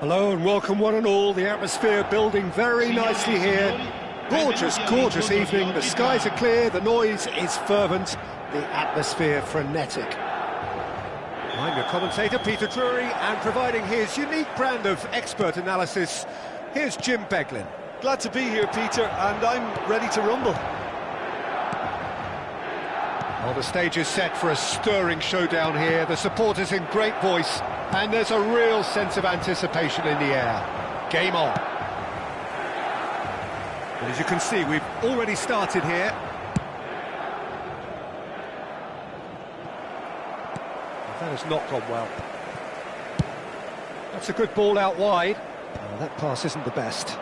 Hello and welcome one and all. The atmosphere building very nicely here. Gorgeous, gorgeous evening. The skies are clear, the noise is fervent, the atmosphere frenetic. I'm your commentator, Peter Drury, and providing his unique brand of expert analysis, here's Jim Beglin. Glad to be here, Peter, and I'm ready to rumble. Well, the stage is set for a stirring showdown here. The supporters in great voice, and there's a real sense of anticipation in the air. Game on. And as you can see, we've already started here. That has not gone well. That's a good ball out wide. Oh, that pass isn't the best.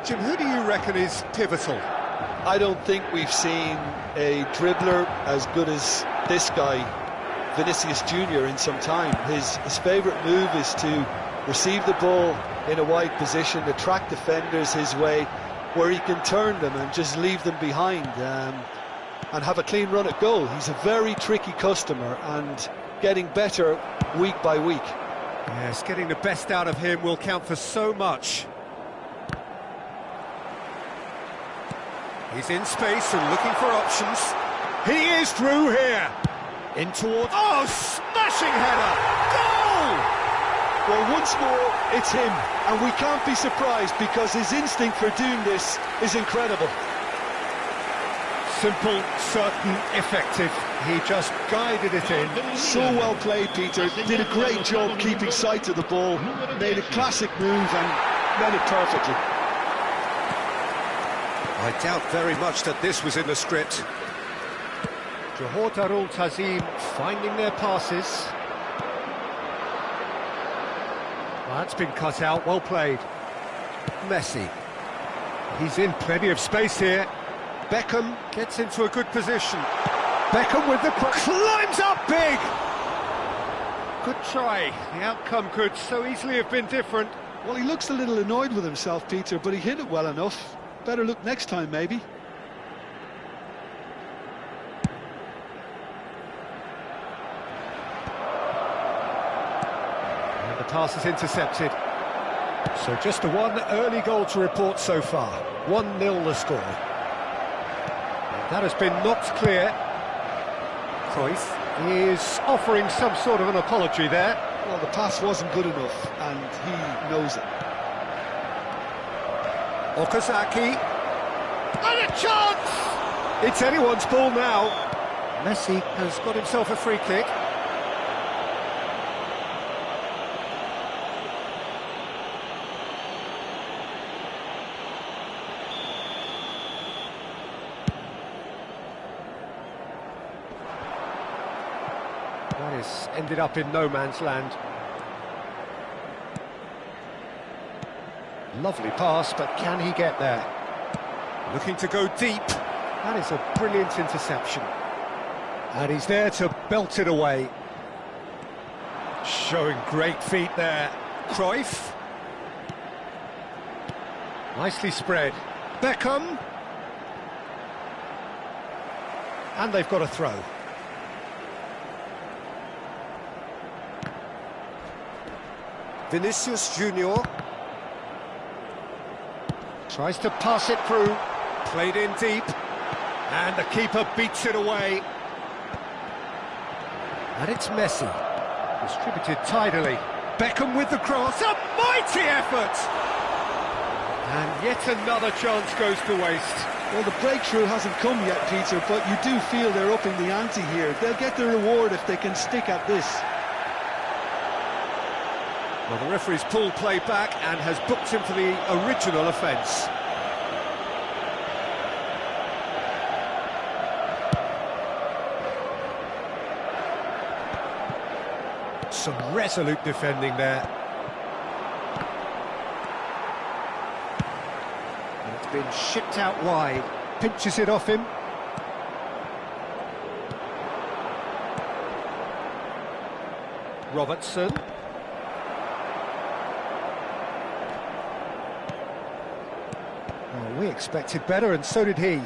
Jim, who do you reckon is pivotal? I don't think we've seen a dribbler as good as this guy, Vinicius Jr., in some time. His favourite move is to receive the ball in a wide position, attract defenders his way, where he can turn them and just leave them behind and have a clean run at goal. He's a very tricky customer and getting better week by week. Yes, getting the best out of him will count for so much. He's in space and looking for options. He is through here. In towards... Oh, smashing header! Goal! Well, once more, it's him. And we can't be surprised because his instinct for doing this is incredible. Simple, certain, effective. He just guided it in. So well played, Peter. Did a great job keeping sight of the ball. Made a classic move and read it perfectly. I doubt very much that this was in the script. Johor Darul Tazim finding their passes. Well, that's been cut out, well played. Messi. He's in plenty of space here. Beckham gets into a good position. Beckham with the climbs up big! Good try. The outcome could so easily have been different. Well, he looks a little annoyed with himself, Peter, but he hit it well enough. Better look next time, maybe. And the pass is intercepted. So just a one early goal to report so far. 1-0 the score. That has been knocked clear. Cruyff is offering some sort of an apology there. Well, the pass wasn't good enough, and he knows it. Okazaki. And a chance! It's anyone's ball now. Messi has got himself a free kick. That has ended up in no man's land. Lovely pass, but can he get there? Looking to go deep. That is a brilliant interception. And he's there to belt it away. Showing great feet there. Cruyff. Nicely spread. Beckham. And they've got a throw. Vinicius Jr. Tries to pass it through, played in deep, and the keeper beats it away. And it's Messi, distributed tidily. Beckham with the cross, a mighty effort! And yet another chance goes to waste. Well, the breakthrough hasn't come yet, Peter, but you do feel they're upping the ante here. They'll get the reward if they can stick at this. Well, the referee's pulled play back and has booked him for the original offence. Some resolute defending there. And it's been shipped out wide. Pinches it off him. Robertson. Well, we expected better, and so did he.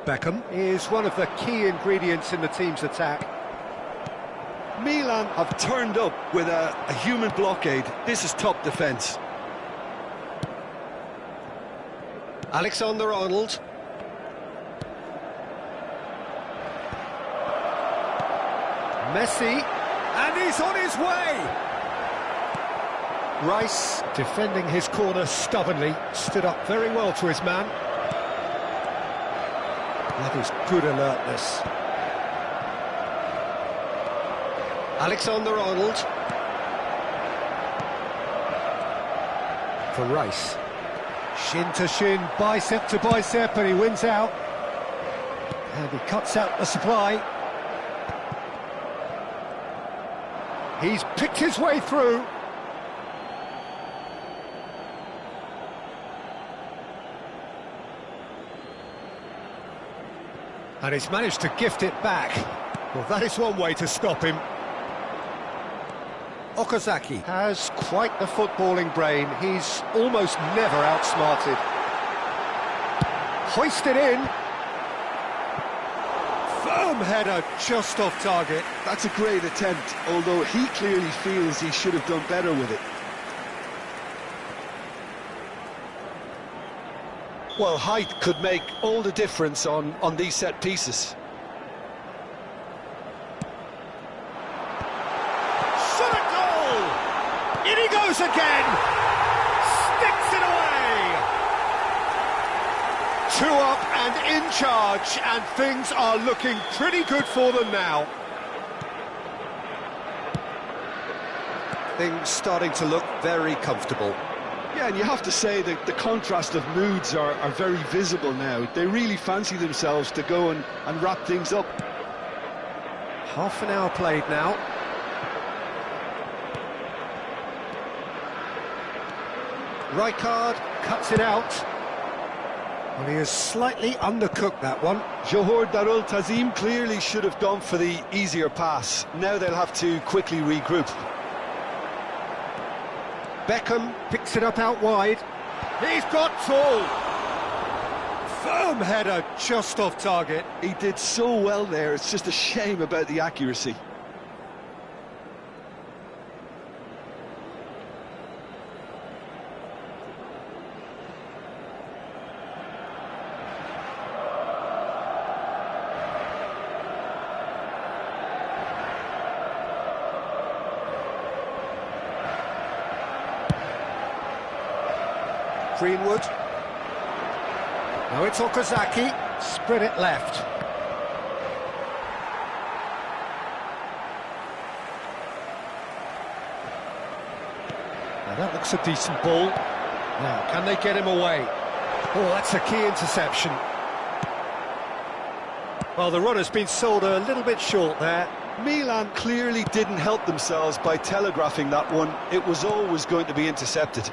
Beckham is one of the key ingredients in the team's attack. Milan have turned up with a human blockade. This is top defence. Alexander-Arnold. Messi, and he's on his way! Rice, defending his corner stubbornly, stood up very well to his man. That is good alertness. Alexander-Arnold. For Rice. Shin to shin, bicep to bicep, and he wins out. And he cuts out the supply. He's picked his way through. And he's managed to gift it back. Well, that is one way to stop him. Okazaki has quite the footballing brain. He's almost never outsmarted. Hoisted in. Firm header just off target. That's a great attempt, although he clearly feels he should have done better with it. Well, height could make all the difference on these set pieces. Shot a goal! In he goes again! Sticks it away! 2 up and in charge, and things are looking pretty good for them now. Things starting to look very comfortable. Yeah, and you have to say that the contrast of moods are very visible now. They really fancy themselves to go and wrap things up. Half an hour played now. Rijkaard cuts it out. Well, he has slightly undercooked that one. Johor Darul Tazim clearly should have gone for the easier pass. Now they'll have to quickly regroup. Beckham picks it up out wide. He's got full. Firm header just off target. He did so well there, it's just a shame about the accuracy. Greenwood. Now it's Okazaki. Spread it left. Now that looks a decent ball. Now, can they get him away? Oh, that's a key interception. Well, the run has been sold a little bit short there. Milan clearly didn't help themselves by telegraphing that one. It was always going to be intercepted.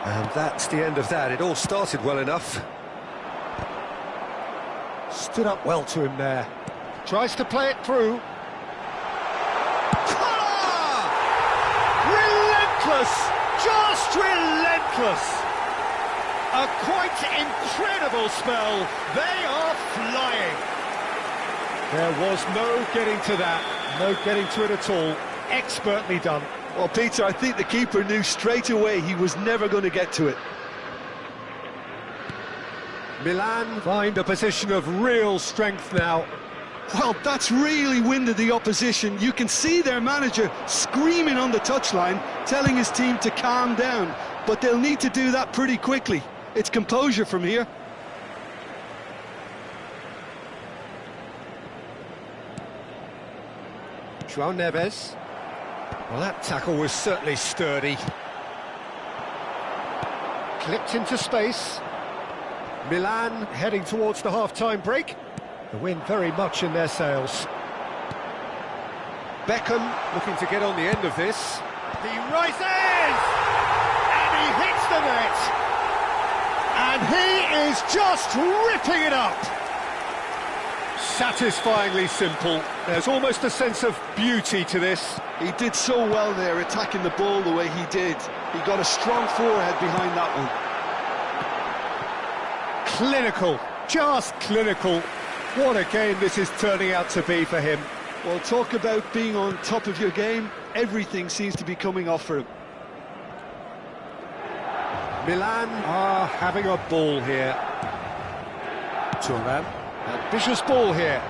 And that's the end of that. It all started well enough. Stood up well to him there. Tries to play it through. Ah! Relentless! Just relentless! A quite incredible spell. They are flying. There was no getting to that. No getting to it at all. Expertly done. Well, Peter, I think the keeper knew straight away he was never going to get to it. Milan find a position of real strength now. Well, that's really winded the opposition. You can see their manager screaming on the touchline, telling his team to calm down. But they'll need to do that pretty quickly. It's composure from here. João Neves. Well, that tackle was certainly sturdy. Clipped into space. Milan heading towards the half-time break. The wind very much in their sails. Beckham looking to get on the end of this. He rises! And he hits the net! And he is just ripping it up! Satisfyingly simple. There's almost a sense of beauty to this. He did so well there, attacking the ball the way he did. He got a strong forehead behind that one. Clinical, just clinical. What a game this is turning out to be for him. Well, talk about being on top of your game. Everything seems to be coming off for him. Milan are having a ball here. Thuram, ambitious ball here.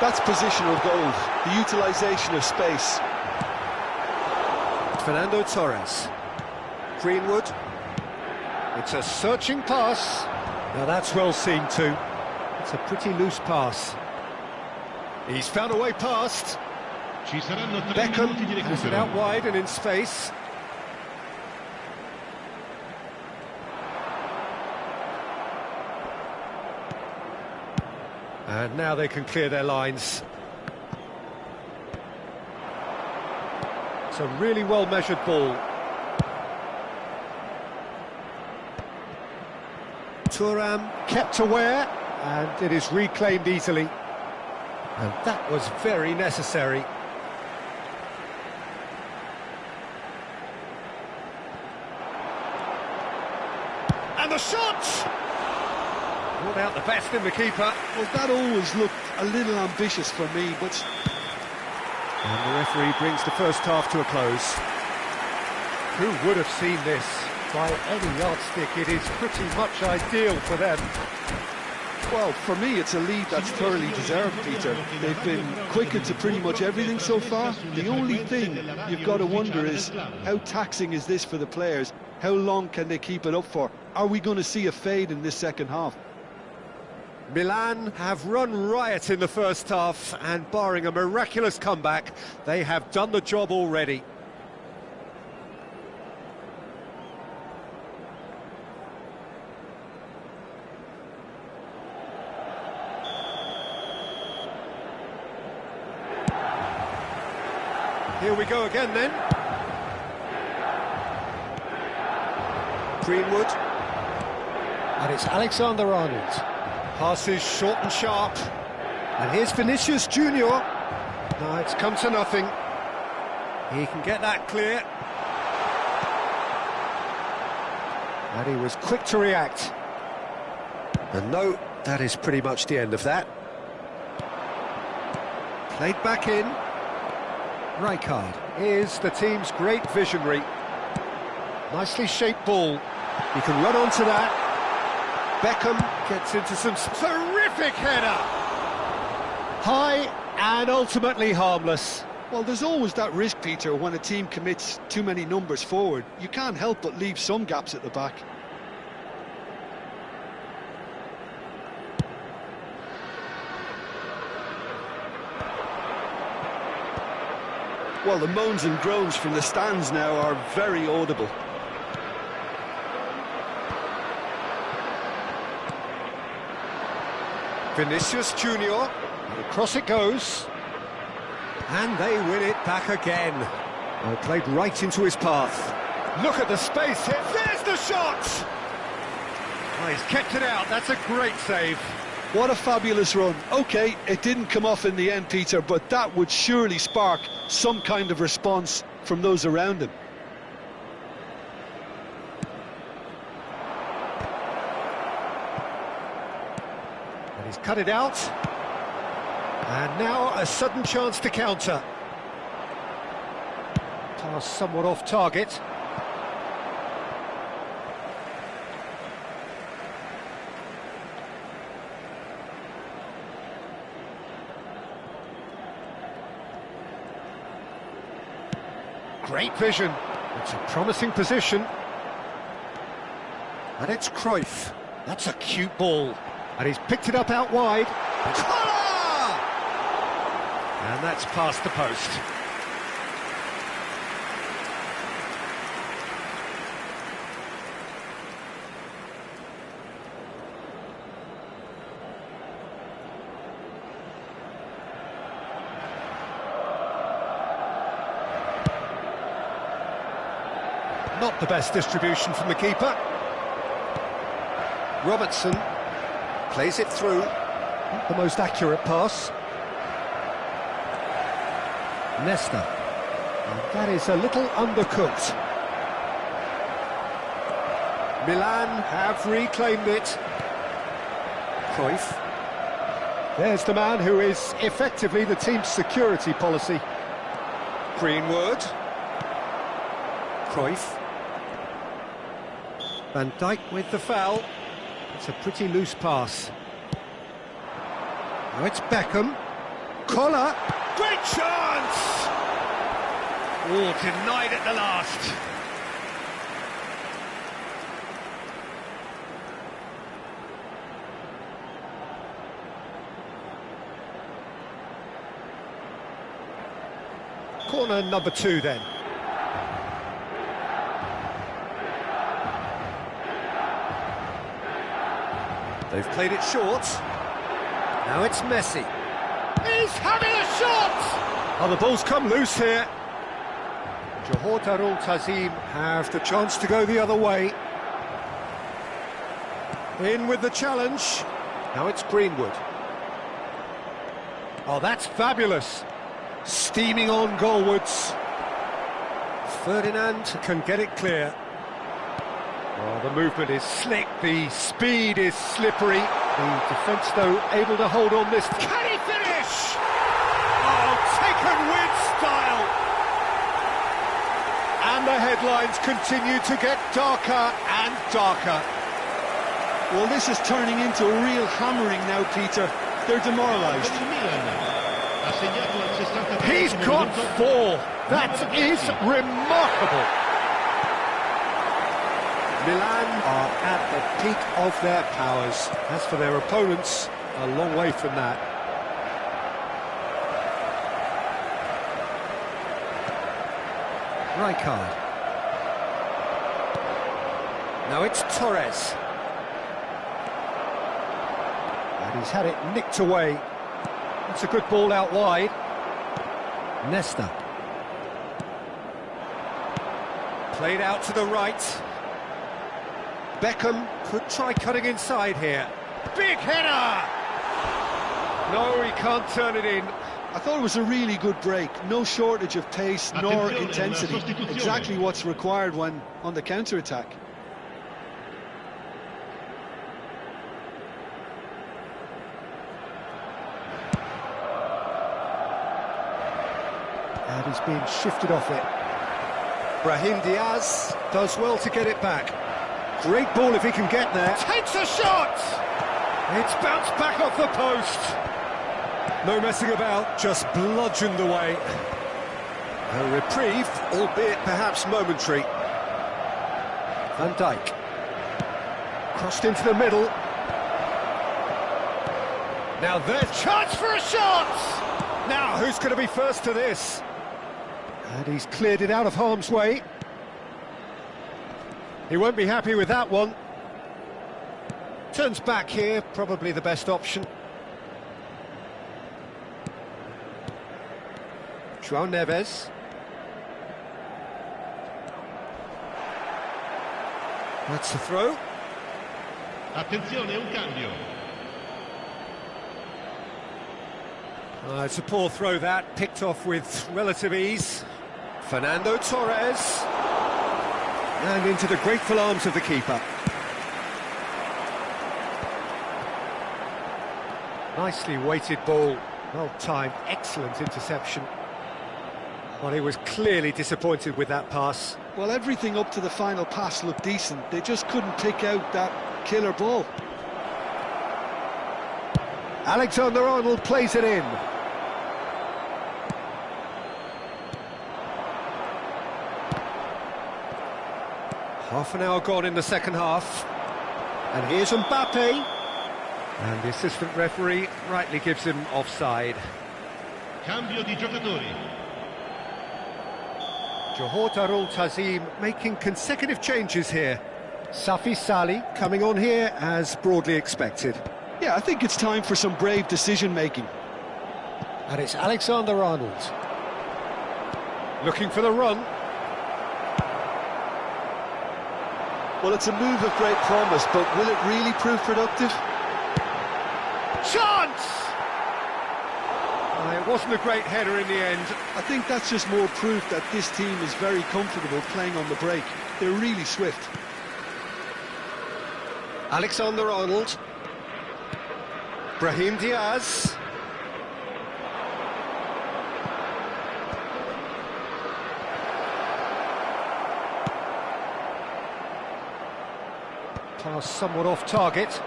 That's positional gold, the utilisation of space. Fernando Torres. Greenwood. It's a searching pass. Now that's well seen too. It's a pretty loose pass. He's found a way past. Beckham has it out wide and in space. And now they can clear their lines. It's a really well-measured ball. Thuram kept aware, and it is reclaimed easily. And that was very necessary. And the shot! Brought out the best in the keeper. Well, that always looked a little ambitious for me, but... And the referee brings the first half to a close. Who would have seen this? By any yardstick, it is pretty much ideal for them. Well, for me, it's a lead that's thoroughly deserved, Peter. They've been quicker to pretty much everything so far. The only thing you've got to wonder is, how taxing is this for the players? How long can they keep it up for? Are we going to see a fade in this second half? Milan have run riot in the first half, and barring a miraculous comeback, they have done the job already. Here we go again then. Greenwood. And it's Alexander-Arnold. Passes short and sharp. And here's Vinicius Junior. No, it's come to nothing. He can get that clear. And he was quick to react. And no, that is pretty much the end of that. Played back in. Rijkaard is the team's great visionary. Nicely shaped ball. He can run onto that. Beckham gets into some terrific header. High and ultimately harmless. Well, there's always that risk, Peter, when a team commits too many numbers forward. You can't help but leave some gaps at the back. Well, the moans and groans from the stands now are very audible. Vinicius Junior, and across it goes. And they win it back again. Oh, played right into his path. Look at the space here. There's the shot! Oh, he's kept it out. That's a great save. What a fabulous run. OK, it didn't come off in the end, Peter, but that would surely spark some kind of response from those around him. And he's cut it out. And now a sudden chance to counter. Pass somewhat off target. Great vision. It's a promising position. And it's Cruyff. That's a cute ball. And he's picked it up out wide. Collar! And that's past the post. Not the best distribution from the keeper. Robertson plays it through. Not the most accurate pass. Nesta. And that is a little undercooked. Milan have reclaimed it. Cruyff. There's the man who is effectively the team's security policy. Greenwood. Cruyff. Van Dijk with the foul. It's a pretty loose pass. Now it's Beckham. Collar. Great chance! Oh, denied at the last. Corner number 2 then. They've played it short. Now it's Messi. He's having a shot! Oh, the ball's come loose here. Johor Darul Tazim have the chance to go the other way. In with the challenge. Now it's Greenwood. Oh, that's fabulous. Steaming on goalwards. Ferdinand can get it clear. Oh, the movement is slick, the speed is slippery. The defence, though, able to hold on this. Can he finish? Oh, taken with style. And the headlines continue to get darker and darker. Well, this is turning into a real hammering now, Peter. They're demoralised. He's got 4. That is remarkable. Milan are at the peak of their powers. As for their opponents, a long way from that. Rijkaard. Now it's Torres. And he's had it nicked away. It's a good ball out wide. Nesta. Played out to the right. Beckham could try cutting inside here. Big header! No, he can't turn it in. I thought it was a really good break. No shortage of pace nor intensity. Exactly what's required when on the counter-attack. And he's being shifted off it. Brahim Diaz does well to get it back. Great ball if he can get there. Takes a shot! It's bounced back off the post. No messing about, just bludgeoned away. A reprieve, albeit perhaps momentary. Van Dijk. Crossed into the middle. Now there's chance for a shot! Now, who's going to be first to this? And he's cleared it out of harm's way. He won't be happy with that one. Turns back here, probably the best option. João Neves. That's the throw. Attenzione, un cambio. It's a poor throw that, picked off with relative ease. Fernando Torres. And into the grateful arms of the keeper. Nicely weighted ball, well timed, excellent interception. Well, he was clearly disappointed with that pass. Well, everything up to the final pass looked decent. They just couldn't pick out that killer ball. Alexander-Arnold plays it in. Half an hour gone in the second half. And here's Mbappe. And the assistant referee rightly gives him offside. Cambio di giocatori. Johor Darul Tazim making consecutive changes here. Safi Salih coming on here as broadly expected. Yeah, I think it's time for some brave decision-making. And it's Alexander-Arnold. Looking for the run. Well, it's a move of great promise, but will it really prove productive? Chance! It wasn't a great header in the end. I think that's just more proof that this team is very comfortable playing on the break. They're really swift. Alexander-Arnold. Brahim Diaz. Pass somewhat off target.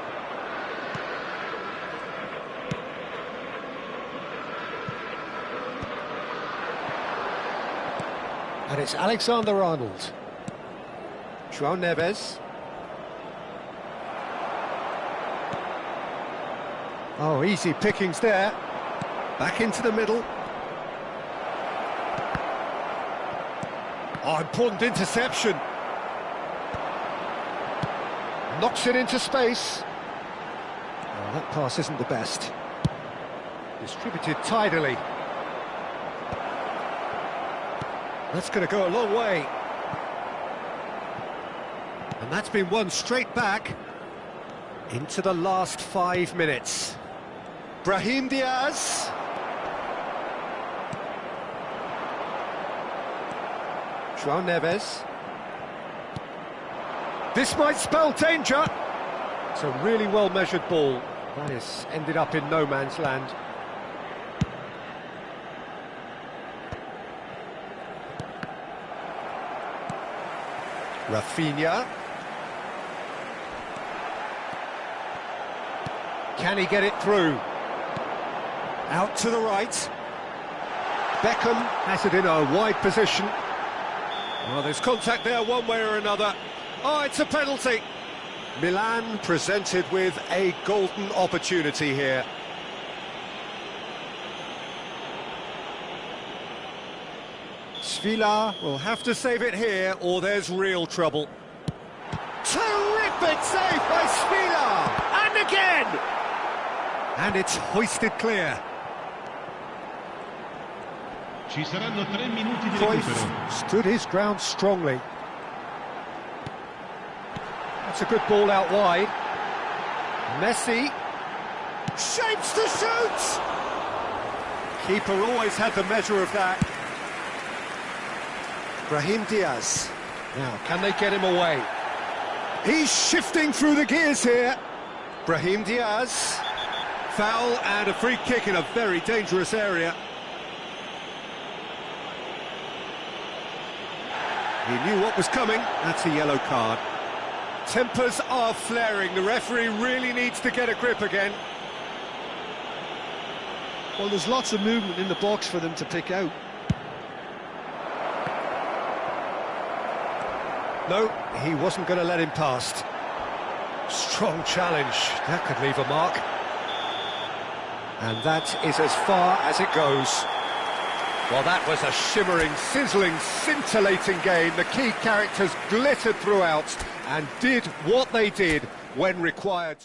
And it's Alexander-Arnold. João Neves. Oh, easy pickings there. Back into the middle. Oh, important interception. Knocks it into space. Oh, that pass isn't the best. Distributed tidily. That's going to go a long way. And that's been won straight back into the last 5 minutes. Brahim Diaz. João Neves. This might spell danger. It's a really well-measured ball. That has ended up in no man's land. Rafinha. Can he get it through? Out to the right. Beckham has it in a wide position. Well, there's contact there one way or another. Oh, it's a penalty. Milan presented with a golden opportunity here. Svila will have to save it here, or there's real trouble. Terrific save by Svila! And again! And it's hoisted clear. Ci saranno 3 minuti di recupero. Cruyff stood his ground strongly. That's a good ball out wide. Messi shapes to shoot! Keeper always had the measure of that. Brahim Diaz. Now, can they get him away? He's shifting through the gears here. Brahim Diaz. Foul and a free kick in a very dangerous area. He knew what was coming. That's a yellow card. Tempers are flaring. The referee really needs to get a grip again. Well, there's lots of movement in the box for them to pick out. No, he wasn't going to let him past. Strong challenge. That could leave a mark. And that is as far as it goes. Well, that was a shimmering, sizzling, scintillating game. The key characters glittered throughout and did what they did when required.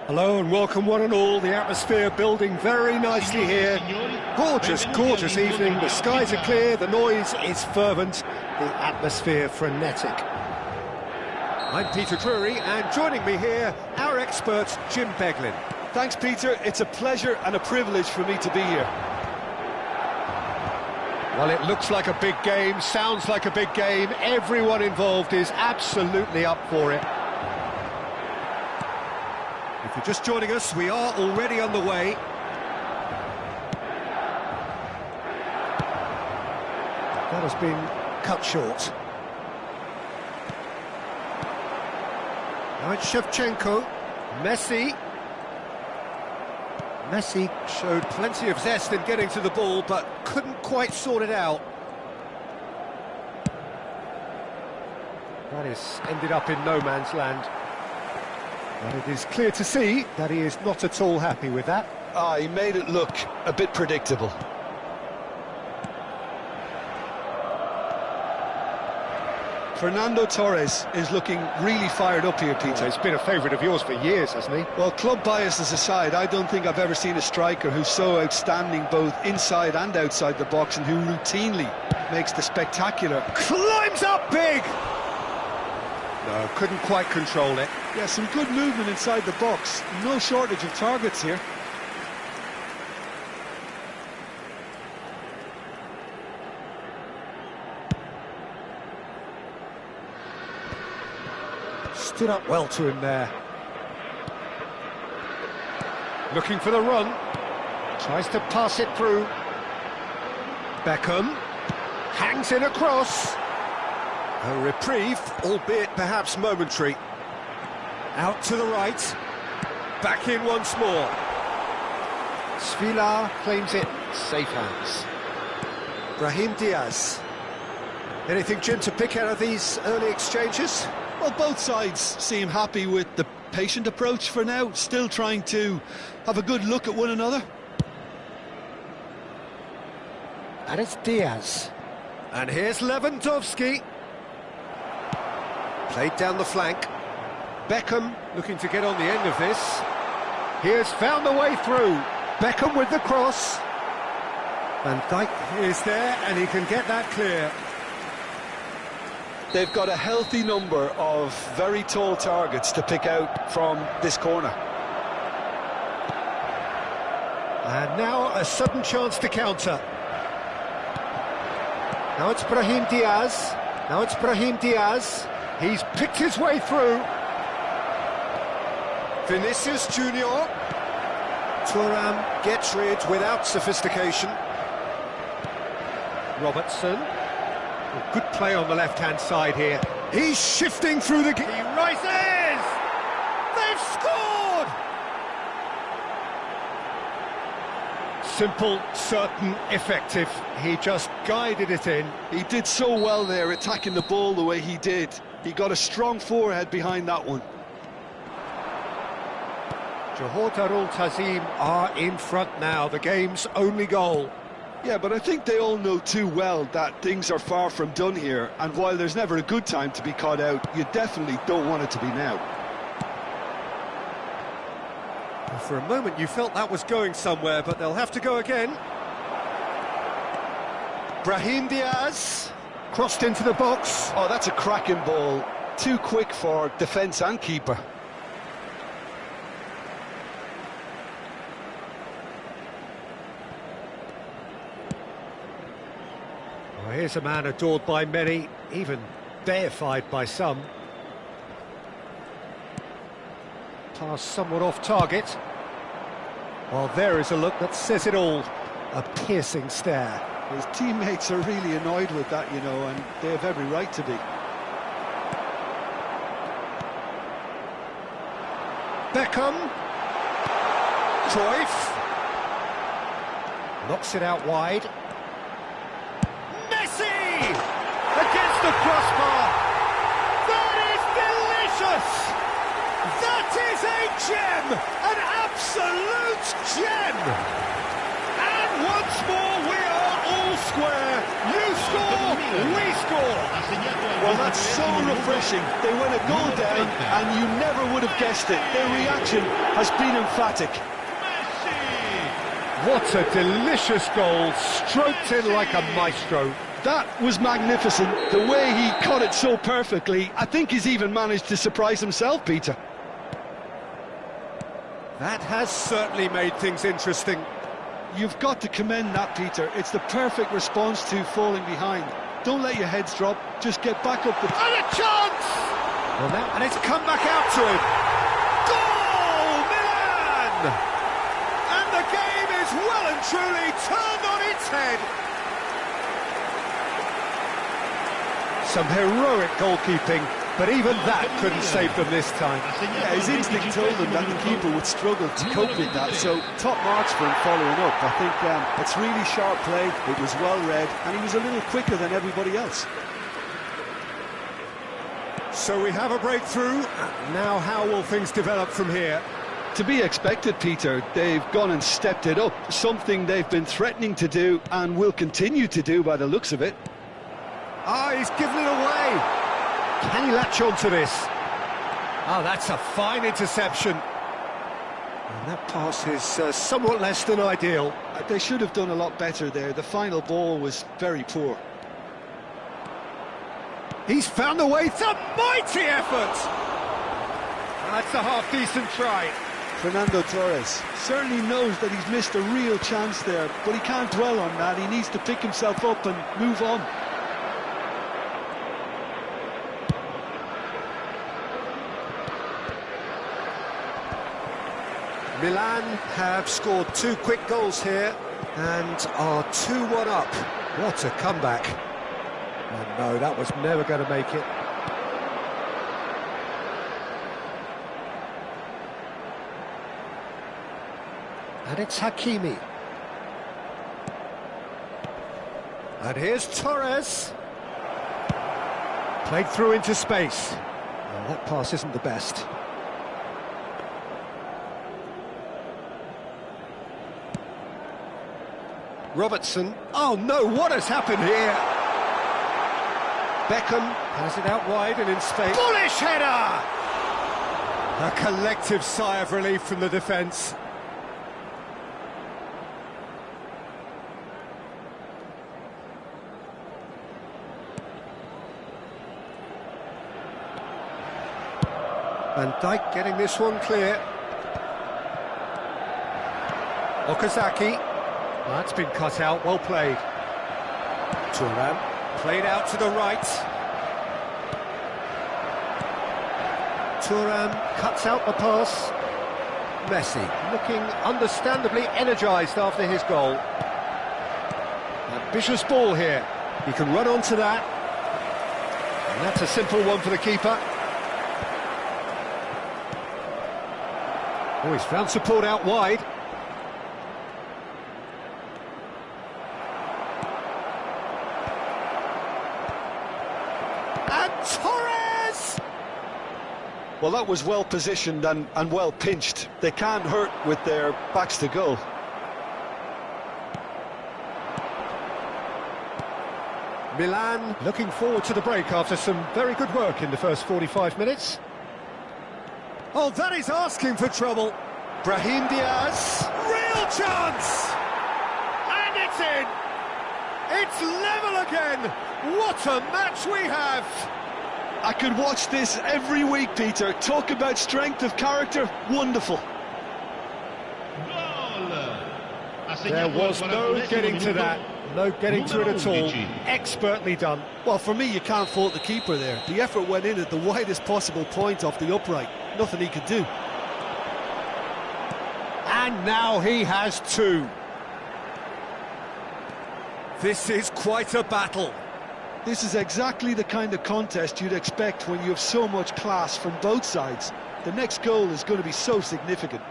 Hello and welcome one and all, the atmosphere building very nicely here. Gorgeous, gorgeous evening, the skies are clear, the noise is fervent, the atmosphere frenetic. I'm Peter Drury and joining me here, our expert Jim Beglin. Thanks, Peter. It's a pleasure and a privilege for me to be here. Well, it looks like a big game, sounds like a big game, everyone involved is absolutely up for it. If you're just joining us, we are already underway. That has been cut short. Now it's Shevchenko. Messi. Messi showed plenty of zest in getting to the ball, but couldn't quite sort it out. That is ended up in no man's land. But it is clear to see that he is not at all happy with that. He made it look a bit predictable. Fernando Torres is looking really fired up here, Peter. He's been a favourite of yours for years, hasn't he? Well, club biases aside, I don't think I've ever seen a striker who's so outstanding both inside and outside the box and who routinely makes the spectacular. Climbs up big! No, couldn't quite control it. Yeah, some good movement inside the box. No shortage of targets here. Stood up well to him there. Looking for the run. Tries to pass it through. Beckham. Hangs in across. A reprieve, albeit perhaps momentary. Out to the right. Back in once more. Svilar claims it. Safe hands. Brahim Diaz. Anything, Jim, to pick out of these early exchanges? Well, both sides seem happy with the patient approach for now, still trying to have a good look at one another. And it's Diaz. And here's Lewandowski. Played down the flank. Beckham looking to get on the end of this. He has found the way through. Beckham with the cross. Van Dijk is there and he can get that clear. They've got a healthy number of very tall targets to pick out from this corner. And now a sudden chance to counter. Now it's Brahim Diaz. Now it's Brahim Diaz. He's picked his way through. Vinicius Junior. Thuram gets rid without sophistication. Robertson. Oh, good play on the left-hand side here. He's shifting through the... He rises! They've scored! Simple, certain, effective. He just guided it in. He did so well there, attacking the ball the way he did. He got a strong forehead behind that one. Johor Darul Tazim are in front now, the game's only goal. Yeah, but I think they all know too well that things are far from done here, and while there's never a good time to be caught out, you definitely don't want it to be now. For a moment you felt that was going somewhere, but they'll have to go again. Brahim Diaz, crossed into the box. Oh, that's a cracking ball. Too quick for defence and keeper. Well, here's a man adored by many, even deified by some. Pass somewhat off target. Well, there is a look that says it all. A piercing stare. His teammates are really annoyed with that, you know, and they have every right to be. Beckham. Cruyff. Knocks it out wide. Messi! Against the crossbar. That is delicious! That is a gem! An absolute gem! And once more we are all square. You score, we score. Well, that's so refreshing. They went a goal down and you never would have guessed it. Their reaction has been emphatic. What a delicious goal, stroked in like a maestro. That was magnificent. The way he cut it so perfectly, I think he's even managed to surprise himself, Peter. That has certainly made things interesting. You've got to commend that, Peter. It's the perfect response to falling behind. Don't let your heads drop, just get back up. And a chance! Well, now, and it's come back out to him. Goal, Milan! And the game is well and truly turned on its head. Some heroic goalkeeping, but even that couldn't save them this time. Yeah, his instinct told him that the keeper would struggle to cope with that, so top marks for him following up. I think it's really sharp play, it was well read, and he was a little quicker than everybody else. So we have a breakthrough. Now how will things develop from here? To be expected, Peter. They've gone and stepped it up, something they've been threatening to do and will continue to do by the looks of it. Ah, he's given it away. Can he latch on to this? Oh, that's a fine interception. And that pass is somewhat less than ideal. They should have done a lot better there. The final ball was very poor. He's found the way. It's a mighty effort. That's a half-decent try. Fernando Torres certainly knows that he's missed a real chance there, but he can't dwell on that. He needs to pick himself up and move on. Milan have scored 2 quick goals here and are 2-1 up. What a comeback. Oh no, that was never going to make it. And it's Hakimi. And here's Torres. Played through into space. Well, that pass isn't the best. Robertson. Oh no, what has happened here? Beckham has it out wide and in space. Bullish header! A collective sigh of relief from the defence. Van Dijk getting this one clear. Okazaki. That's been cut out, well played. Thuram, played out to the right. Thuram cuts out the pass. Messi looking understandably energised after his goal. Ambitious ball here. He can run onto that. And that's a simple one for the keeper. Oh, he's found support out wide. Torres! Well, that was well positioned and well pinched. They can't hurt with their backs to goal. Milan looking forward to the break after some very good work in the first 45 minutes. Oh, that is asking for trouble. Brahim Diaz. Real chance! And it's in! It's level again! What a match we have! I could watch this every week, Peter. Talk about strength of character. Wonderful. There was no getting to that. No getting to it at all. Expertly done. Well, for me, you can't fault the keeper there. The effort went in at the widest possible point off the upright. Nothing he could do. And now he has 2. This is quite a battle. This is exactly the kind of contest you'd expect when you have so much class from both sides. The next goal is going to be so significant.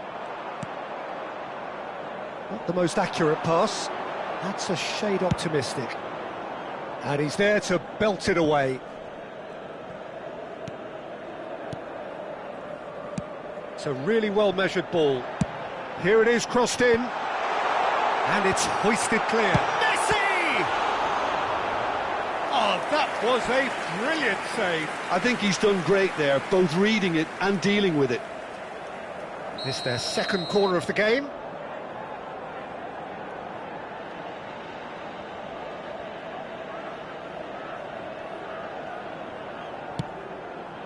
Not the most accurate pass. That's a shade optimistic. And he's there to belt it away. It's a really well-measured ball. Here it is, crossed in. And it's hoisted clear. Messi! Oh, Oh, that was a brilliant save. I think he's done great there, both reading it and dealing with it. This is their second corner of the game.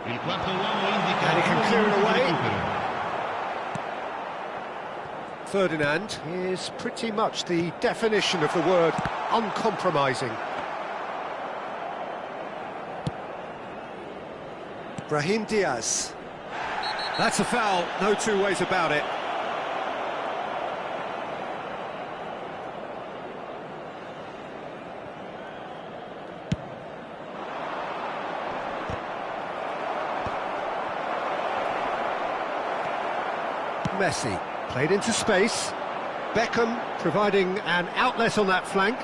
Il quarto uomo indica And he can clear it away. recupero. Ferdinand is pretty much the definition of the word uncompromising. Brahim Diaz. That's a foul, no two ways about it. Messi, played into space. Beckham providing an outlet on that flank.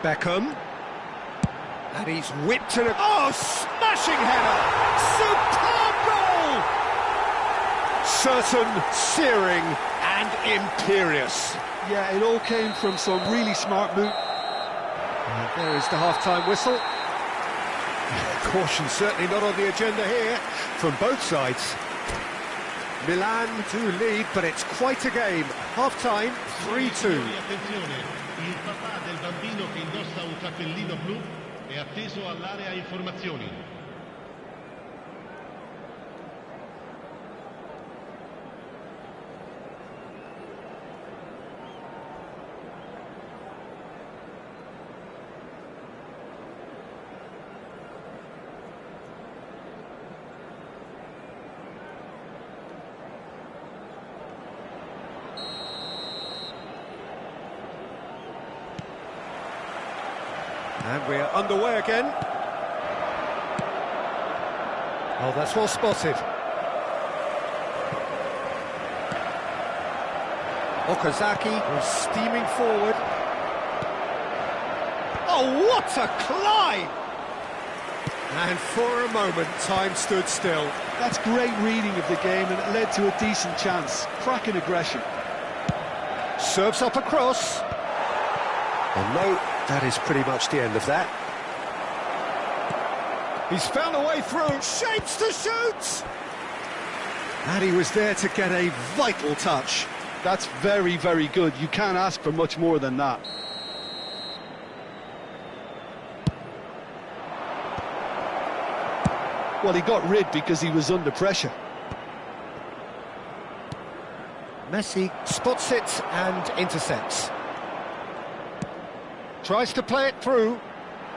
Beckham. And he's whipped to the... Oh, smashing header! Superb goal! Certain, searing and imperious. Yeah, it all came from some really smart move. And there is the half-time whistle. Caution certainly not on the agenda here from both sides. Milan do lead, but it's quite a game. Half-time, 3-2. Attenzione, il papà del bambino che indossa un cappellino blu è atteso all'area informazioni. And we're underway again. Oh, that's well spotted. Okazaki was steaming forward. Oh, what a climb! And for a moment, time stood still. That's great reading of the game, and it led to a decent chance. Cracking aggression. Serves up across. And no, that is pretty much the end of that. He's found a way through, shapes to shoot! And he was there to get a vital touch. That's very, very good. You can't ask for much more than that. Well, he got rid because he was under pressure. Messi spots it and intercepts. Tries to play it through.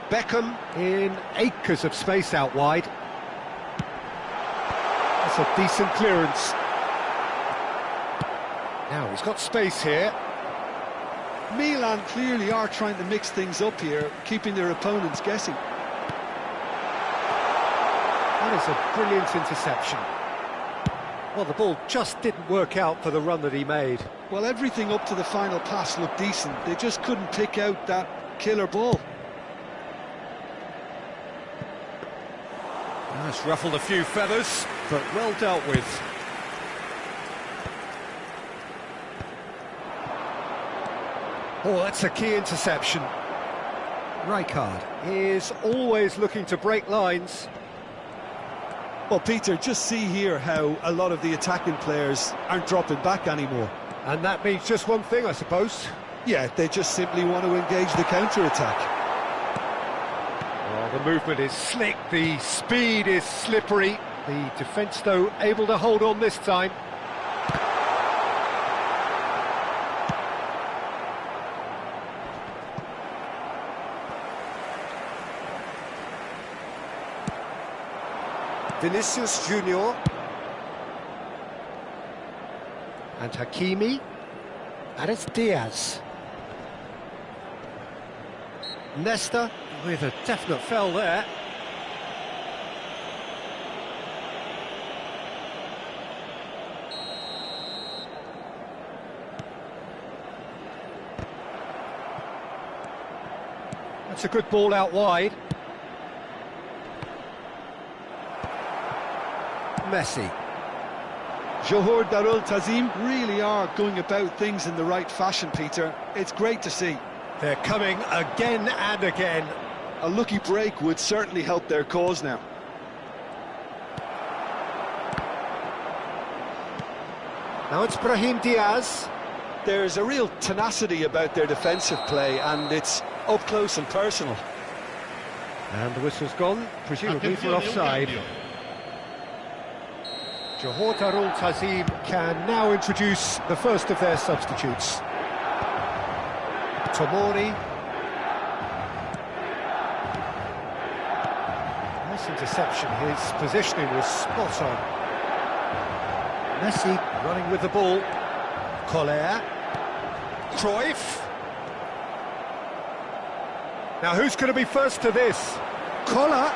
Beckham in acres of space out wide. That's a decent clearance. Now he's got space here. Milan clearly are trying to mix things up here, keeping their opponents guessing. That is a brilliant interception. Well, the ball just didn't work out for the run that he made. Well, everything up to the final pass looked decent. They just couldn't pick out that killer ball. That's ruffled a few feathers, but well dealt with. Oh, that's a key interception. Rijkaard is always looking to break lines. Well, Peter, just see here how a lot of the attacking players aren't dropping back anymore. And that means just one thing, I suppose. Yeah, they just simply want to engage the counter-attack. Oh, the movement is slick, the speed is slippery. The defence, though, able to hold on this time. Vinicius Junior. And Hakimi. And it's Diaz. Nesta with a definite foul there. That's a good ball out wide. Messi. Johor Darul Tazim really are going about things in the right fashion, Peter. It's great to see. They're coming again and again. A lucky break would certainly help their cause now. Now it's Brahim Diaz. There's a real tenacity about their defensive play, and it's up close and personal. And the whistle's gone, presumably for offside. Johor Darul Tazim can now introduce the first of their substitutes. Tomori. Nice interception, his positioning was spot on. Messi running with the ball. Koller. Cruyff. Now who's going to be first to this? Koller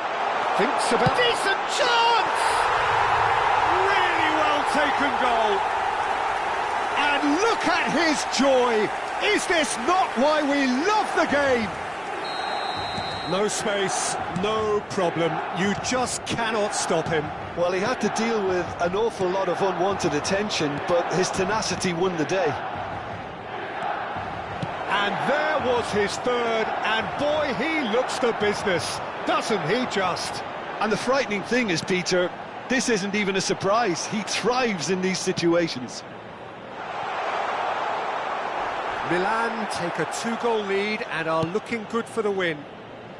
thinks about... Decent chance! Really well taken goal. And look at his joy. Is this not why we love the game? No space, no problem. You just cannot stop him. Well, he had to deal with an awful lot of unwanted attention, but his tenacity won the day. And there was his third, and boy, he looks the business, doesn't he just? And the frightening thing is, Peter, this isn't even a surprise. He thrives in these situations. Milan take a 2-goal lead and are looking good for the win.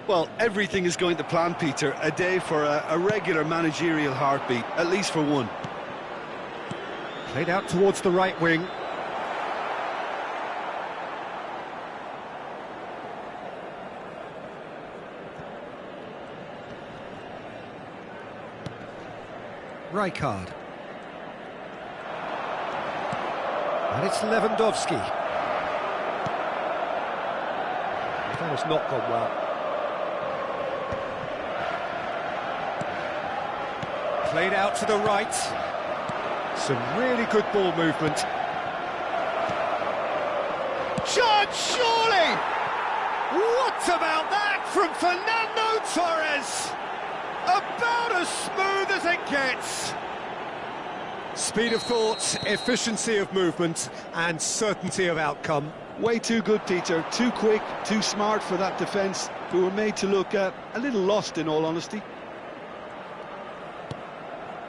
Well, everything is going to plan, Peter. A day for a regular managerial heartbeat, at least for one. Played out towards the right wing. Rijkaard. And it's Lewandowski. That has not gone well. Played out to the right. Some really good ball movement. Charge, surely! What about that from Fernando Torres? About as smooth as it gets. Speed of thought, efficiency of movement, and certainty of outcome. Way too good, Peter. Too quick, too smart for that defence, who were made to look a little lost, in all honesty.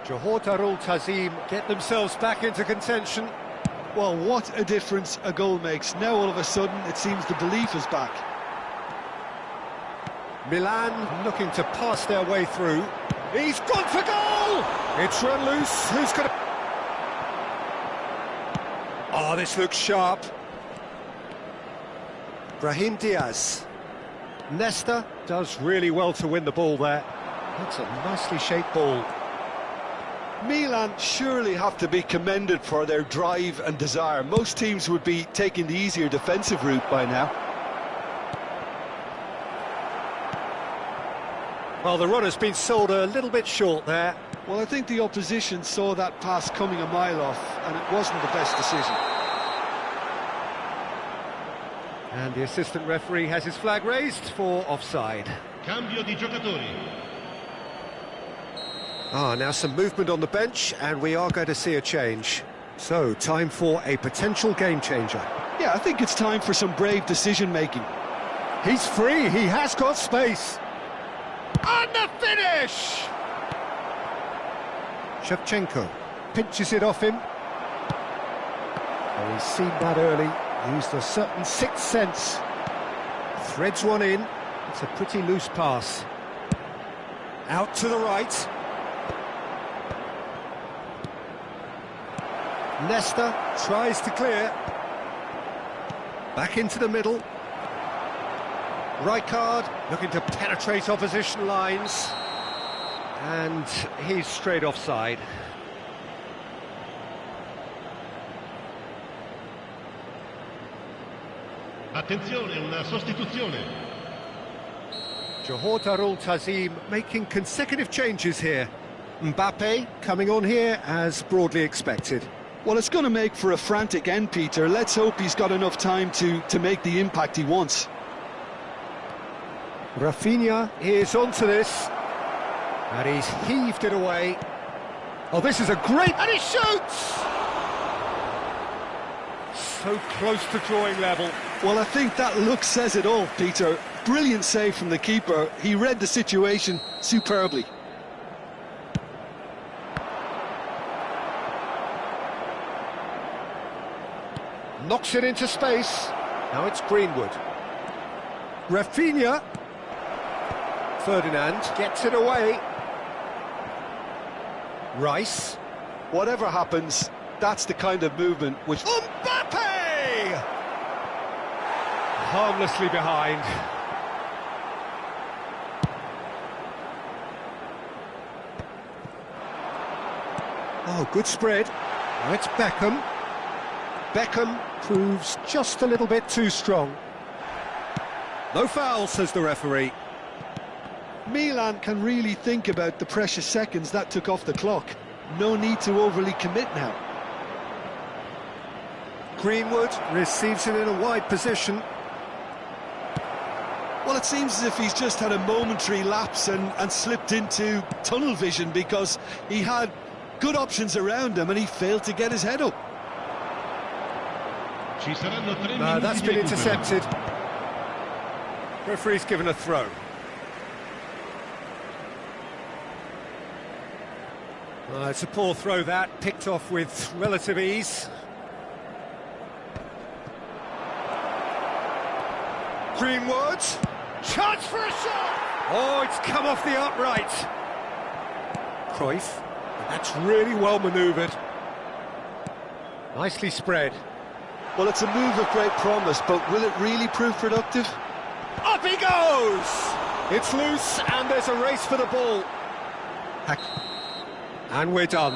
Johor Darul Tazim get themselves back into contention. Well, what a difference a goal makes. Now all of a sudden it seems the belief is back. Milan looking to pass their way through. He's gone for goal! It's run loose. Who's going to... Oh, this looks sharp. Brahim Diaz. Nesta does really well to win the ball there. That's a nicely shaped ball. Milan surely have to be commended for their drive and desire. Most teams would be taking the easier defensive route by now. Well, the run has been sold a little bit short there. Well, I think the opposition saw that pass coming a mile off, and it wasn't the best decision. And the assistant referee has his flag raised for offside. Cambio di giocatori. Now some movement on the bench, and we are going to see a change. So, time for a potential game changer. Yeah, I think it's time for some brave decision-making. He's free, he has got space. And the finish! Shevchenko pinches it off him. Oh, he's seen that early, used a certain sixth sense. Threads one in, it's a pretty loose pass. Out to the right. Nesta tries to clear. Back into the middle. Rijkaard looking to penetrate opposition lines. And he's straight offside. Attenzione, una sostituzione. Johor Darul Tazim making consecutive changes here. Mbappe coming on here as broadly expected. Well, it's going to make for a frantic end, Peter. Let's hope he's got enough time to make the impact he wants. Rafinha is onto this. And he's heaved it away. Oh, this is a great... And he shoots! So close to drawing level. Well, I think that look says it all, Peter. Brilliant save from the keeper. He read the situation superbly. Knocks it into space. Now it's Greenwood. Rafinha. Ferdinand gets it away. Rice. Whatever happens, that's the kind of movement which... Mbappe! Harmlessly behind. Oh, good spread. Now it's Beckham. Beckham proves just a little bit too strong. No foul, says the referee. Milan can really think about the precious seconds that took off the clock. No need to overly commit now. Greenwood receives it in a wide position. Well, it seems as if he's just had a momentary lapse and slipped into tunnel vision, because he had good options around him and he failed to get his head up. No, that's been intercepted. Referee's given a throw. It's a poor throw that, picked off with relative ease. Greenwood, chance for a shot! Oh, it's come off the upright. Cruyff, that's really well manoeuvred. Nicely spread. Well, it's a move of great promise, but will it really prove productive? Up he goes! It's loose, and there's a race for the ball. And we're done.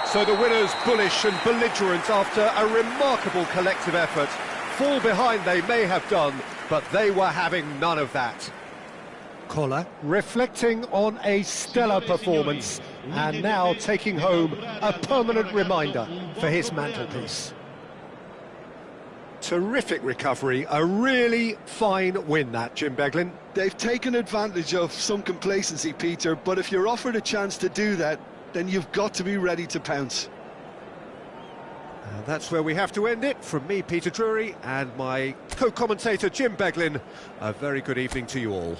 So the winners bullish and belligerent after a remarkable collective effort. Fall behind they may have done, but they were having none of that. Collar reflecting on a stellar performance and now taking home a permanent reminder for his mantelpiece. Terrific recovery, a really fine win that, Jim Beglin. They've taken advantage of some complacency, Peter, but if you're offered a chance to do that, then you've got to be ready to pounce. That's where we have to end it. From me, Peter Drury, and my co-commentator, Jim Beglin, a very good evening to you all.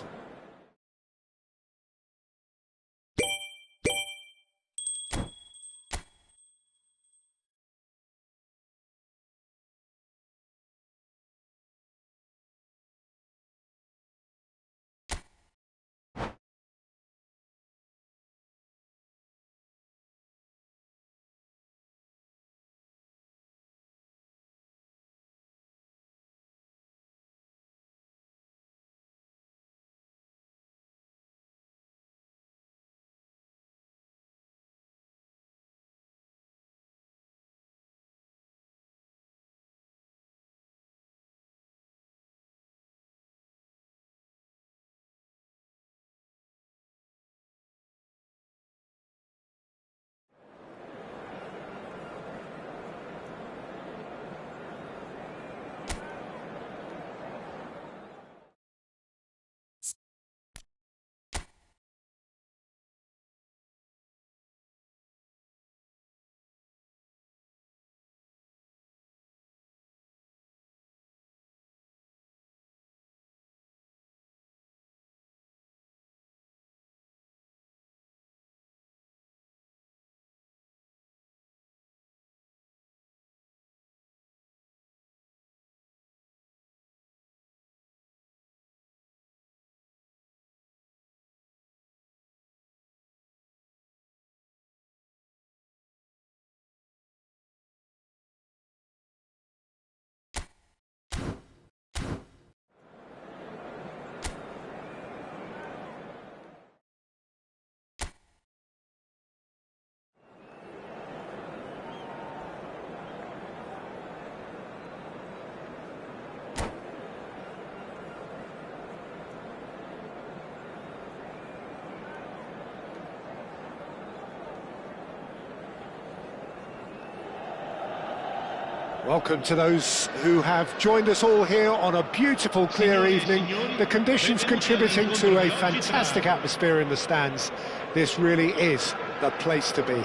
Welcome to those who have joined us all here on a beautiful, clear evening. The conditions contributing to a fantastic atmosphere in the stands. This really is the place to be.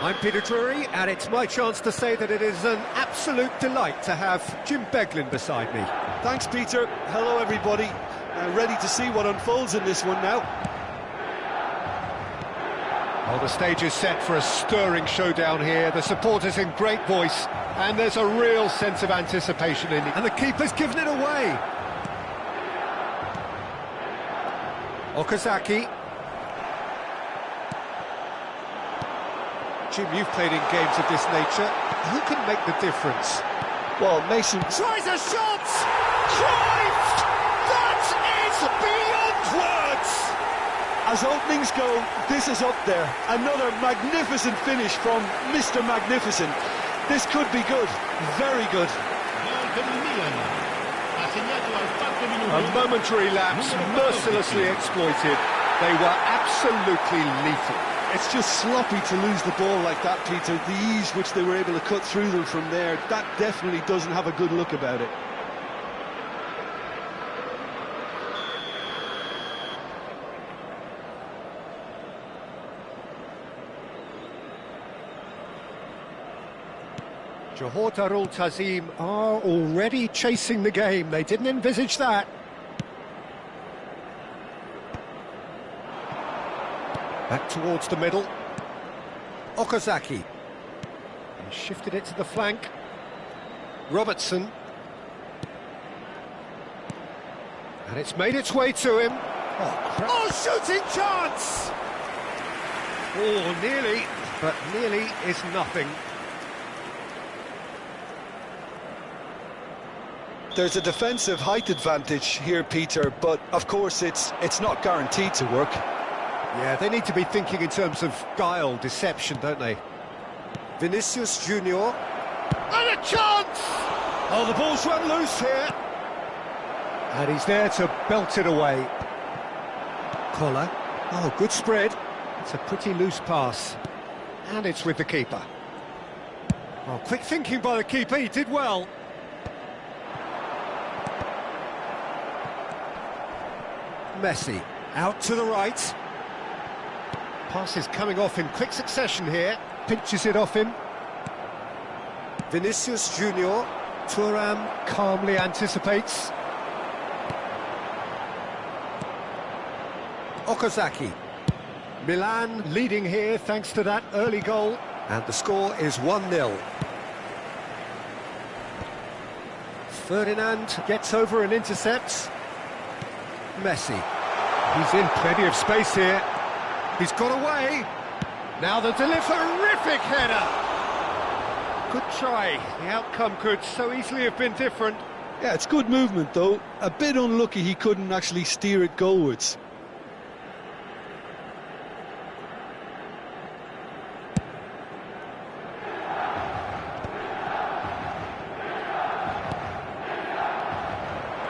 I'm Peter Drury, and it's my chance to say that it is an absolute delight to have Jim Beglin beside me. Thanks, Peter. Hello, everybody. Ready to see what unfolds in this one now. Well, the stage is set for a stirring showdown here. The supporters in great voice, and there's a real sense of anticipation in it. And the keeper's given it away. Okazaki. Jim, you've played in games of this nature. Who can make the difference? Well, Mason Tries a shot! Cruyff! That is beyond words! As openings go, this is up there. Another magnificent finish from Mr. Magnificent. This could be good, very good. A momentary lapse, mercilessly exploited. They were absolutely lethal. It's just sloppy to lose the ball like that, Peter. The ease which they were able to cut through them from there, that definitely doesn't have a good look about it. Johor Darul Tazim are already chasing the game. They didn't envisage that. Back towards the middle. Okazaki. And shifted it to the flank. Robertson. And it's made its way to him. Oh, shooting chance! Oh, nearly, but nearly is nothing. There's a defensive height advantage here, Peter, but of course it's not guaranteed to work. Yeah, they need to be thinking in terms of guile, deception, don't they? Vinicius Junior. And a chance! Oh, the ball's run loose here. And he's there to belt it away. Collar. Oh, good spread. It's a pretty loose pass. And it's with the keeper. Oh, quick thinking by the keeper, he did well. Messi, out to the right. Pass is coming off in quick succession here. Pinches it off him. Vinicius Junior. Thuram calmly anticipates. Okazaki. Milan leading here thanks to that early goal. And the score is 1-0. Ferdinand gets over and intercepts. Messi. He's in plenty of space here. He's got away. Now the terrific header. Good try. The outcome could so easily have been different. Yeah, it's good movement though. A bit unlucky he couldn't actually steer it goalwards.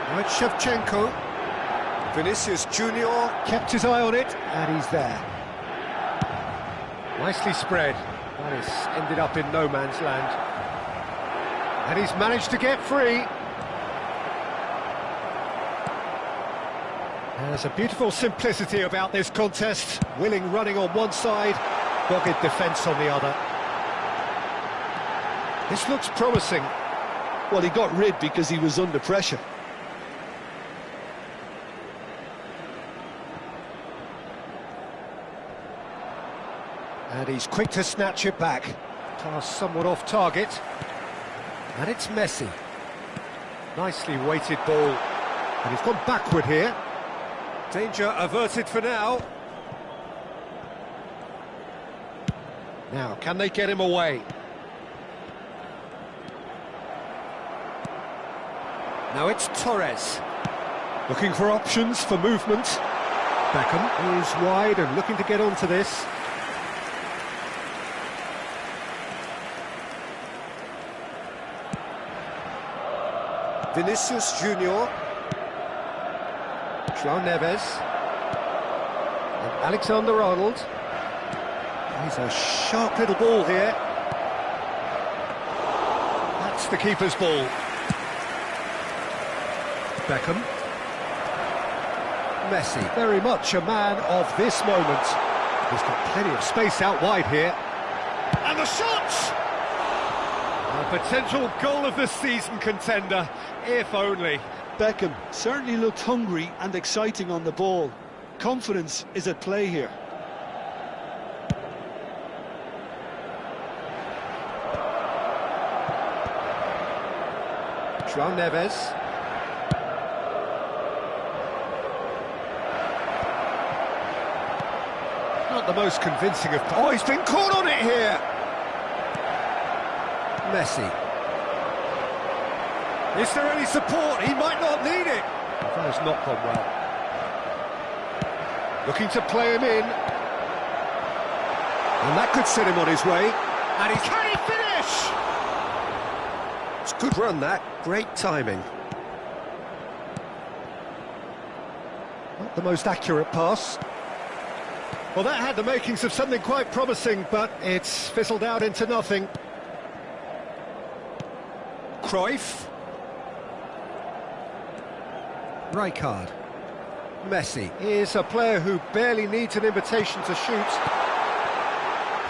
Right, Shevchenko. Vinicius Junior kept his eye on it, and he's there. Nicely spread. That has ended up in no man's land. And he's managed to get free. There's a beautiful simplicity about this contest. Willing running on one side, dogged defence on the other. This looks promising. Well, he got rid because he was under pressure. And he's quick to snatch it back. Pass somewhat off target. And it's Messi. Nicely weighted ball. And he's gone backward here. Danger averted for now. Now, can they get him away? Now it's Torres. Looking for options for movement. Beckham is wide and looking to get onto this. Vinicius Junior. João Neves. And Alexander-Arnold. He's a sharp little ball here. That's the keeper's ball. Beckham. Messi, very much a man of this moment. He's got plenty of space out wide here. And the shot! A potential goal of the season contender, if only. Beckham certainly looked hungry and exciting on the ball. Confidence is at play here. João Neves. Not the most convincing of... Oh, he's been caught on it here! Messi. Is there any support? He might not need it. That has not gone well. Looking to play him in. And that could set him on his way. And he's... Can he finish? It's a good run, that. Great timing. Not the most accurate pass. Well, that had the makings of something quite promising, but it's fizzled out into nothing. Cruyff. Rijkaard. Messi is a player who barely needs an invitation to shoot.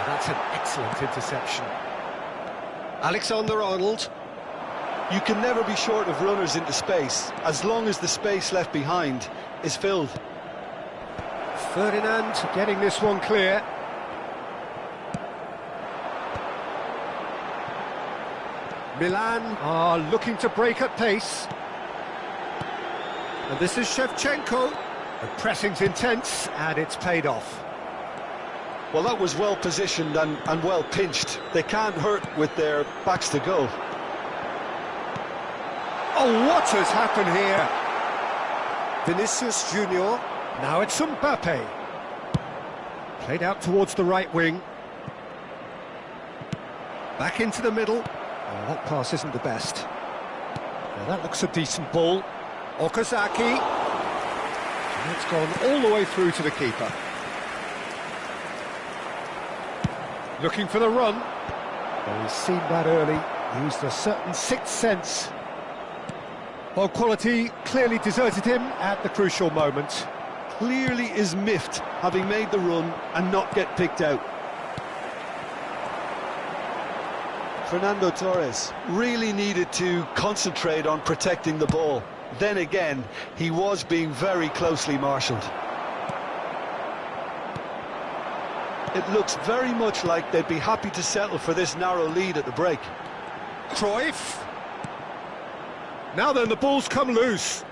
That's an excellent interception. Alexander-Arnold. You can never be short of runners into space, as long as the space left behind is filled. Ferdinand getting this one clear. Milan are looking to break at pace. And this is Shevchenko. The pressing's intense, and it's paid off. Well, that was well positioned and well pinched. They can't hurt with their backs to go. Oh, what has happened here? Vinicius Junior. Now it's Mbappe. Played out towards the right wing. Back into the middle. Oh, that pass isn't the best. Now that looks a decent ball. Okazaki. And it's gone all the way through to the keeper. Looking for the run. Well, he's seen that early. Used a certain sixth sense. Well, quality clearly deserted him at the crucial moment. Clearly is miffed, having made the run and not get picked out. Fernando Torres really needed to concentrate on protecting the ball. Then again, he was being very closely marshalled. It looks very much like they'd be happy to settle for this narrow lead at the break. Cruyff. Now then, the ball's come loose.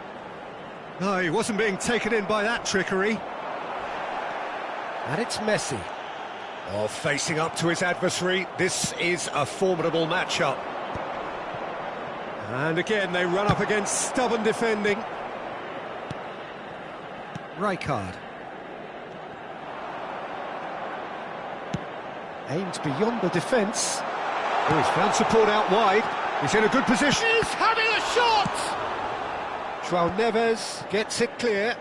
No, he wasn't being taken in by that trickery. And it's Messi. Oh, facing up to his adversary. This is a formidable matchup. And again, they run up against stubborn defending. Rijkaard. Aimed beyond the defence. Oh, he's found support out wide. He's in a good position. He's having a shot! João Neves gets it clear.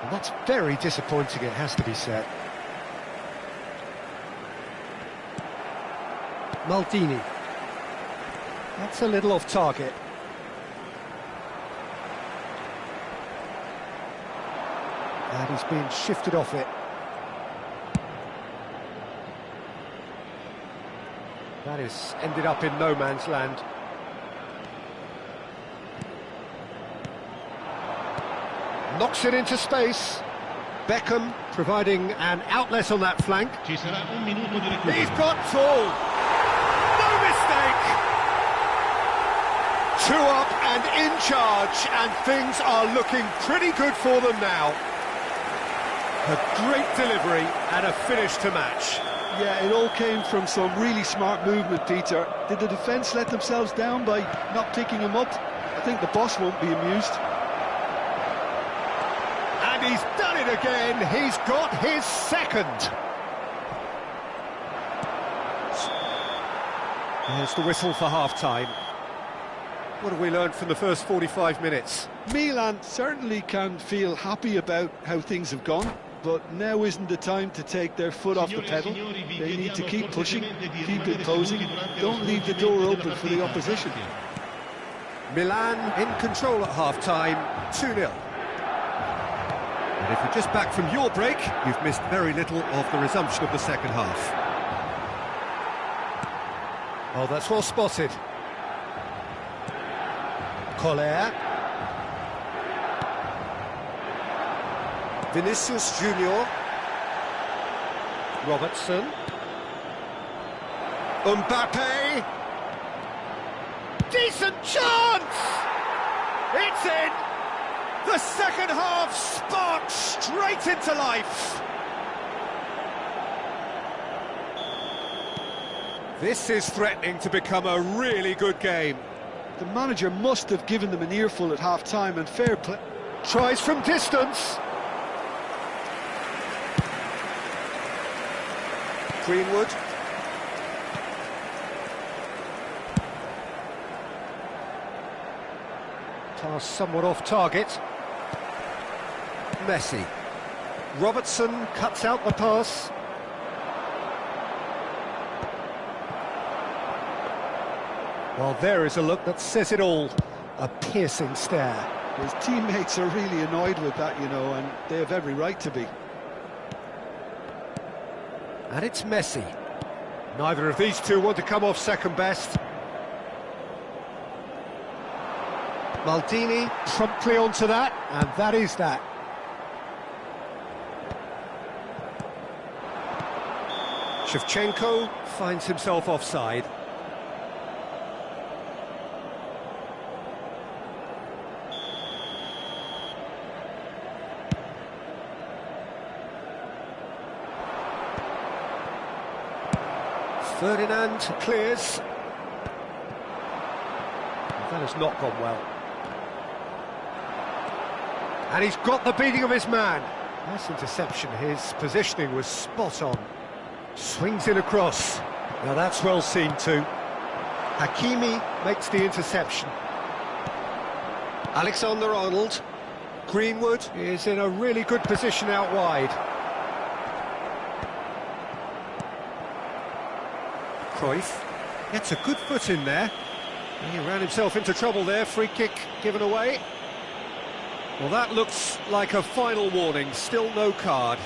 And that's very disappointing, it has to be said. Maldini. That's a little off target. And he's being shifted off it. That has ended up in no man's land. Knocks it into space. Beckham providing an outlet on that flank. Ci sarà un minuto di recupero. He's got tall. No mistake. 2 up and in charge, and things are looking pretty good for them now. A great delivery and a finish to match. Yeah, it all came from some really smart movement, Peter. Did the defence let themselves down by not picking him up? I think the boss won't be amused. And he's done it again. He's got his second. There's the whistle for half-time. What have we learned from the first 45 minutes? Milan certainly can feel happy about how things have gone, but now isn't the time to take their foot off the pedal. They need to keep pushing, keep imposing, don't leave the door open for the opposition. Milan in control at half-time, 2-0. And if you're just back from your break, you've missed very little of the resumption of the second half. Oh, that's well spotted. Collier. Vinicius Junior. Robertson. Mbappe. Decent chance! It's in! The second half sparked straight into life. This is threatening to become a really good game. The manager must have given them an earful at half-time, and fair play. Tries from distance. Greenwood. Pass somewhat off target. Messi. Robertson cuts out the pass. Well, there is a look that says it all. A piercing stare. His teammates are really annoyed with that, you know, and they have every right to be. And it's Messi. Neither of these two want to come off second best. Maldini promptly onto that, and that is that. Shevchenko finds himself offside. Ferdinand clears. That has not gone well. And he's got the beating of his man. Nice interception, his positioning was spot on. Swings in across. Now that's well seen too. Hakimi makes the interception. Alexander-Arnold. Greenwood is in a really good position out wide. Cruyff gets a good foot in there. He ran himself into trouble there, free kick given away. Well, that looks like a final warning, still no card.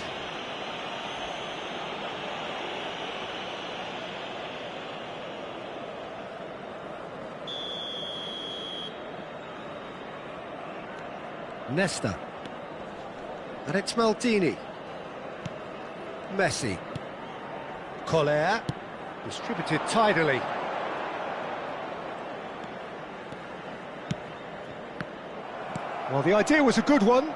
Nesta. And it's Maldini. Messi. Collier. Distributed tidily. Well, the idea was a good one.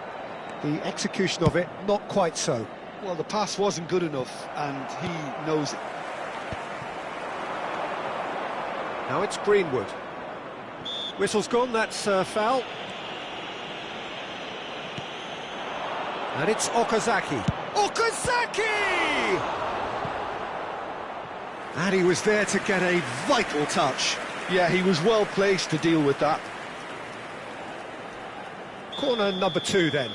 The execution of it, not quite so. Well, the pass wasn't good enough, and he knows it. Now it's Greenwood. Whistle's gone, that's foul. And it's Okazaki. Okazaki! And he was there to get a vital touch. Yeah, he was well placed to deal with that. Corner number 2 then.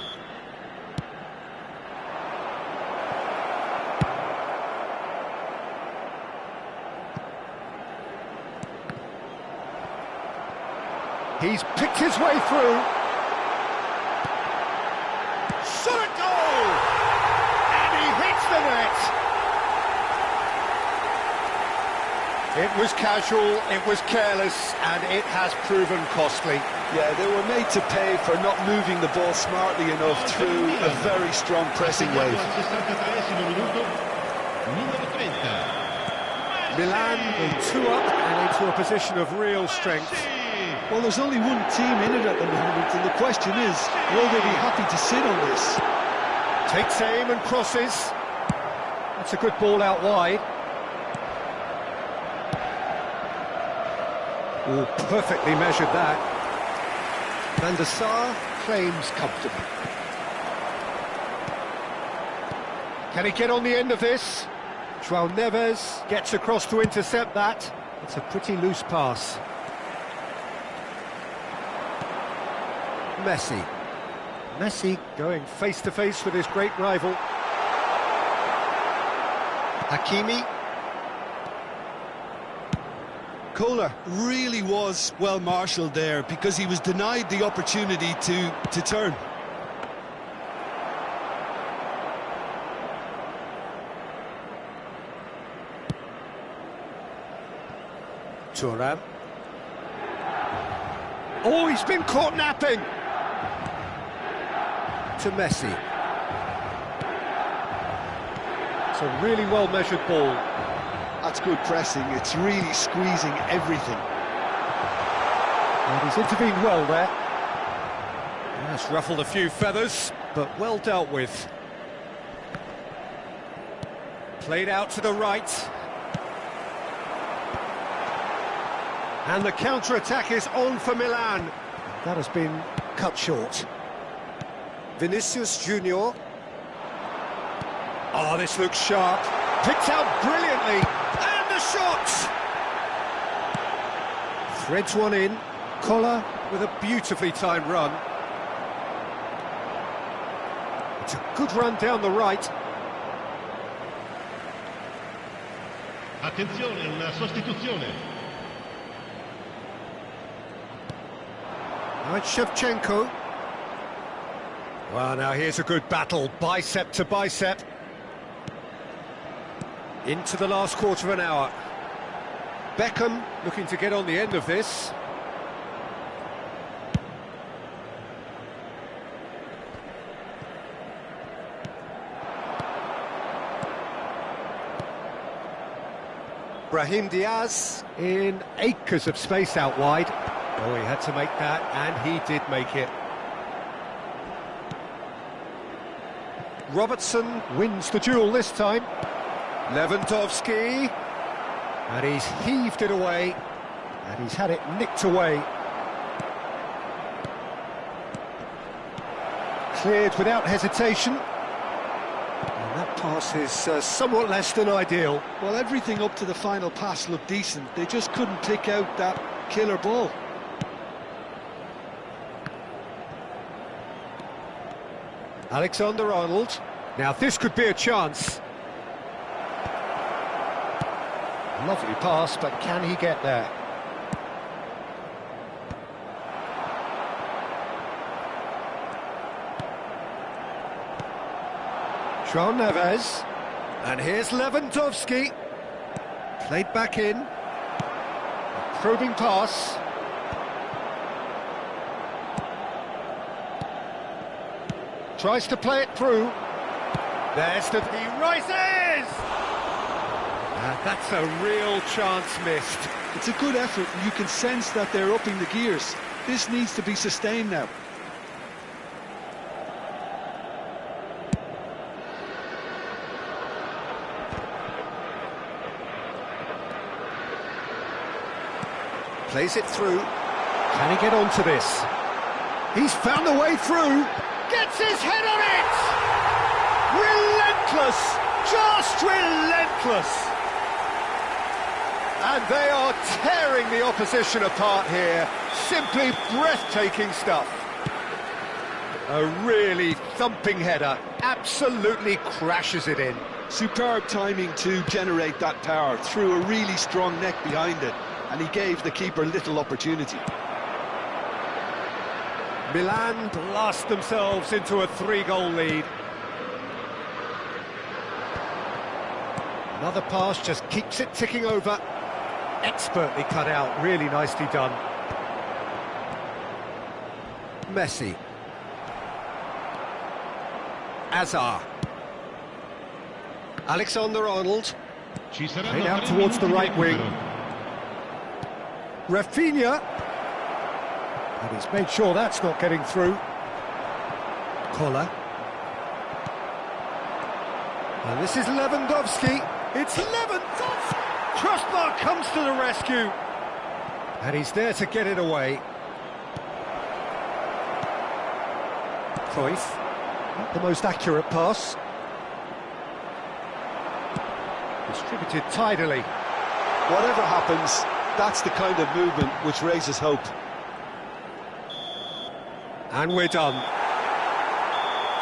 He's picked his way through. Shot a goal! And he hits the net. It was casual, it was careless, and it has proven costly. Yeah, they were made to pay for not moving the ball smartly enough through a very strong pressing wave. Milan in 2 up and into a position of real strength. Well, there's only one team in it at the moment, and the question is, will they be happy to sit on this? Takes aim and crosses. That's a good ball out wide. Oh, perfectly measured that. Van der Sar claims comfortably. Can he get on the end of this? João Neves gets across to intercept that. It's a pretty loose pass. Messi. Messi going face-to-face with his great rival. Hakimi. Kohler really was well marshalled there because he was denied the opportunity to turn. Thuram. Oh, he's been caught napping! To Messi. It's a really well-measured ball. That's good pressing, it's really squeezing everything. And he's intervened well there. That's ruffled a few feathers, but well dealt with. Played out to the right. And the counter-attack is on for Milan. That has been cut short. Vinicius Junior. Oh, this looks sharp. Picked out brilliantly. And the shot! Threads one in. Collar with a beautifully timed run. It's a good run down the right. Attenzione, una sostituzione. Right, Shevchenko. Well, now here's a good battle, bicep to bicep. Into the last quarter of an hour. Beckham looking to get on the end of this. Brahim Diaz in acres of space out wide. Oh, he had to make that, and he did make it. Robertson wins the duel this time. Lewandowski. And he's heaved it away. And he's had it nicked away. Cleared without hesitation. And that pass is somewhat less than ideal. Well, everything up to the final pass looked decent. They just couldn't pick out that killer ball. Alexander-Arnold. Now this could be a chance. Lovely pass, but can he get there? João Neves. And here's Lewandowski. Played back in. A probing pass. Tries to play it through. There's the... He rises! That's a real chance missed. It's a good effort, and you can sense that they're upping the gears. This needs to be sustained now. Plays it through. Can he get onto this? He's found a way through. Gets his head on it! Relentless! Just relentless! And they are tearing the opposition apart here. Simply breathtaking stuff. A really thumping header. Absolutely crashes it in. Superb timing to generate that power through a really strong neck behind it. And he gave the keeper little opportunity. Milan blast themselves into a 3-goal lead. Another pass just keeps it ticking over. Expertly cut out, really nicely done. Messi. Azar. Alexander-Arnold. Played out towards the right wing. Rafinha. And he's made sure that's not getting through. Collar. And this is Lewandowski. It's Lewandowski! Crossbar comes to the rescue. And he's there to get it away. Cruyff. Not the most accurate pass. Distributed tidily. Whatever happens, that's the kind of movement which raises hope. And we're done.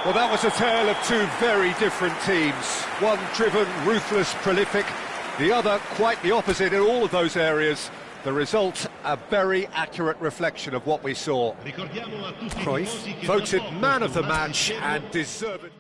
Well, that was a tale of two very different teams. One driven, ruthless, prolific. The other quite the opposite in all of those areas. The result, a very accurate reflection of what we saw. Cruyff voted man of the match and deserved.